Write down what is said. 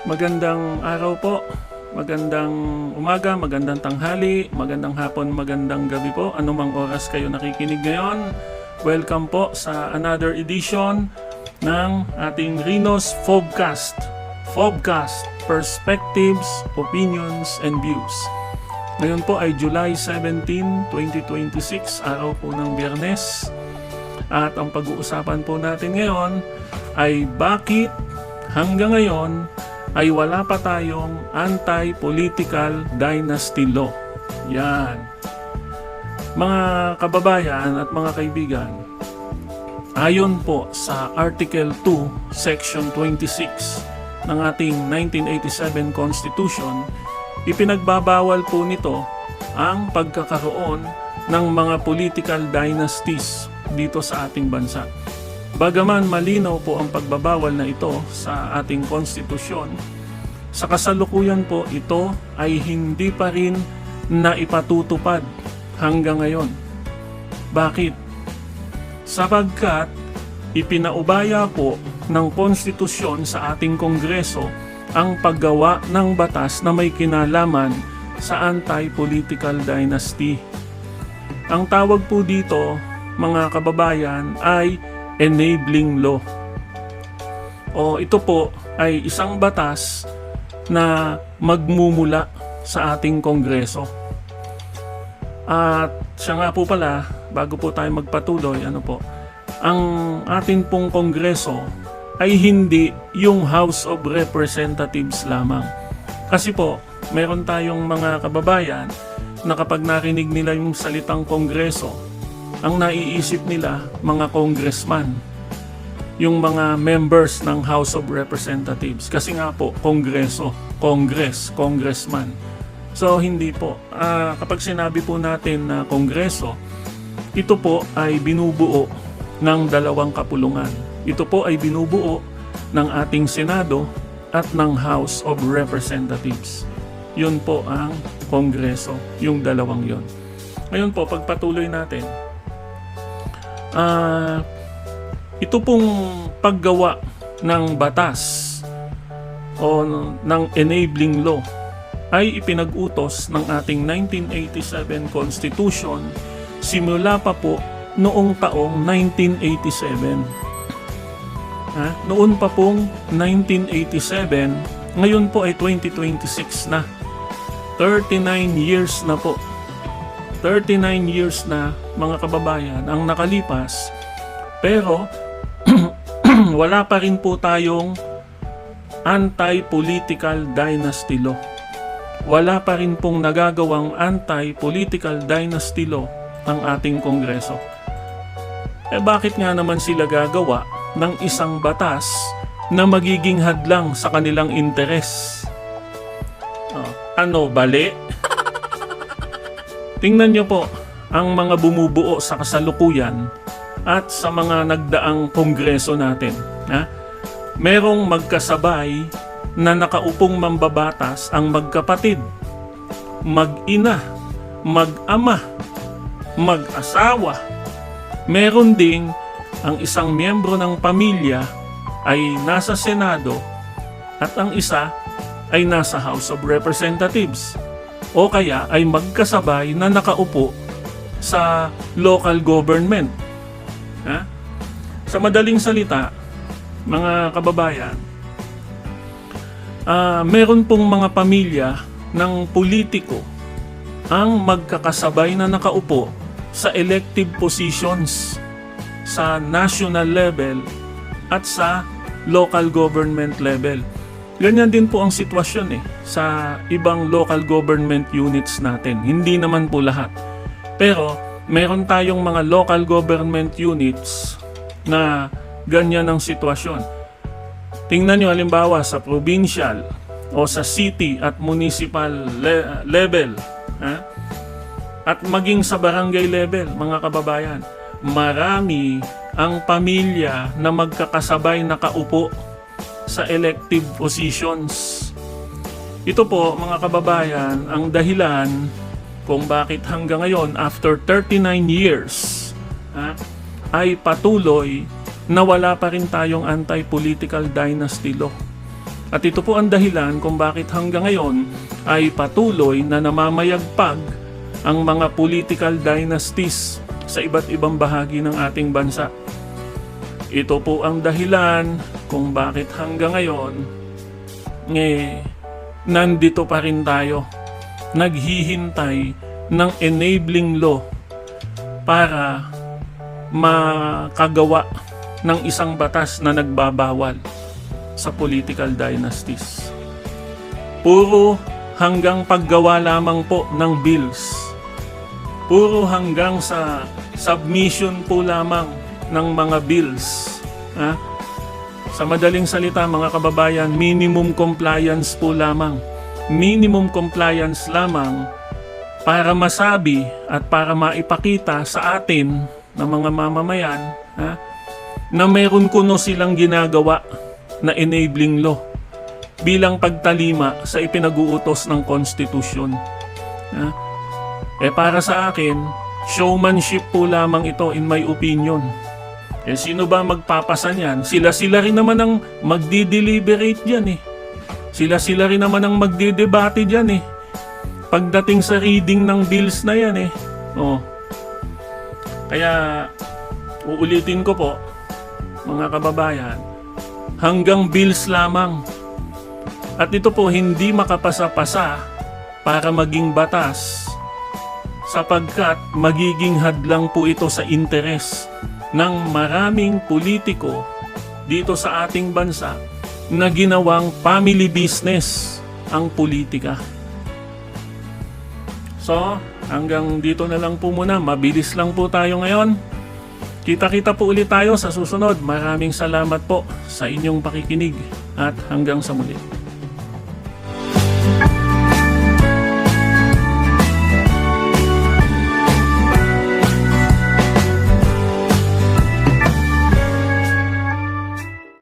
Magandang araw po, magandang umaga, magandang tanghali, magandang hapon, magandang gabi po. Anumang oras kayo nakikinig ngayon, welcome po sa another edition ng ating Rino's Fobcast. Fobcast, Perspectives, Opinions, and Views. Ngayon po ay July 17, 2026, araw po ng Biyernes. At ang pag-uusapan po natin ngayon ay bakit hanggang ngayon ay wala pa tayong anti-political dynasty law. Yan. Mga kababayan at mga kaibigan, ayon po sa Article 2, Section 26 ng ating 1987 Constitution, ipinagbabawal po nito ang pagkakaroon ng mga political dynasties dito sa ating bansa. Bagaman malinaw po ang pagbabawal na ito sa ating konstitusyon, sa kasalukuyan po ito ay hindi pa rin naipatutupad hanggang ngayon. Bakit? Sapagkat ipinaubaya po ng konstitusyon sa ating Kongreso ang paggawa ng batas na may kinalaman sa anti-political dynasty. Ang tawag po dito, mga kababayan, ay enabling law. O ito po ay isang batas na magmumula sa ating Kongreso. At siya nga po pala, bago po tayo magpatuloy, ang ating pong Kongreso ay hindi yung House of Representatives lamang. Kasi po, meron tayong mga kababayan na kapag narinig nila yung salitang Kongreso, ang naiisip nila, mga congressman, yung mga members ng House of Representatives. Kasi nga po, Kongreso, congressman. So, hindi po. Kapag sinabi po natin na Kongreso, ito po ay binubuo ng dalawang kapulungan. Ito po ay binubuo ng ating Senado at ng House of Representatives. Yun po ang Kongreso, yung dalawang yon. Ngayon po, pagpatuloy natin, ito pong paggawa ng batas o ng enabling law ay ipinag-utos ng ating 1987 Constitution simula pa po noong taong 1987. Noon pa pong 1987, ngayon po ay 2026 na. 39 years na po. 39 years na, mga kababayan, ang nakalipas, pero wala pa rin po tayong anti-political dynasty law. Wala pa rin pong nagagawang anti-political dynasty law ang ating Kongreso. Bakit nga naman sila gagawa ng isang batas na magiging hadlang sa kanilang interes? Bali? Tingnan nyo po ang mga bumubuo sa kasalukuyan at sa mga nagdaang kongreso natin. Merong magkasabay na nakaupong mambabatas ang magkapatid, mag-ina, mag-ama, mag-asawa. Meron ding ang isang miyembro ng pamilya ay nasa Senado at ang isa ay nasa House of Representatives. O kaya ay magkasabay na nakaupo sa local government. Sa madaling salita, mga kababayan, meron pong mga pamilya ng politiko ang magkakasabay na nakaupo sa elective positions sa national level at sa local government level. Ganyan din po ang sitwasyon sa ibang local government units natin. Hindi naman po lahat. Pero meron tayong mga local government units na ganyan ang sitwasyon. Tingnan nyo halimbawa sa provincial o sa city at municipal level. At maging sa barangay level, mga kababayan. Marami ang pamilya na magkakasabay nakaupo sa elective positions. Ito po, mga kababayan, ang dahilan kung bakit hanggang ngayon, after 39 years, ay patuloy na wala pa rin tayong anti-political dynasty law. At ito po ang dahilan kung bakit hanggang ngayon ay patuloy na namamayagpag ang mga political dynasties sa iba't ibang bahagi ng ating bansa. Ito po ang dahilan kung bakit hanggang ngayon nandito pa rin tayo, naghihintay ng enabling law para makagawa ng isang batas na nagbabawal sa political dynasties. Puro hanggang paggawa lamang po ng bills. Puro hanggang sa submission po lamang ng mga bills. Sa madaling salita mga kababayan, minimum compliance po lamang. Minimum compliance lamang para masabi at para maipakita sa atin na mga mamamayan na mayroon kuno silang ginagawa na enabling law bilang pagtalima sa ipinag-uutos ng konstitusyon. Para sa akin, showmanship po lamang ito in my opinion. Sino ba magpapasa niyan? Sila rin naman ang magdi-deliberate diyan Sila rin naman ang magdidebate diyan pagdating sa reading ng bills na yan Kaya uulitin ko po mga kababayan, hanggang bills lamang. At ito po hindi makapasa-pasa para maging batas sapagkat magiging hadlang po ito sa interes ng maraming politiko dito sa ating bansa na ginawang family business ang politika. So, hanggang dito na lang po muna. Mabilis lang po tayo ngayon. Kita-kita po ulit tayo sa susunod. Maraming salamat po sa inyong pakikinig at hanggang sa muli.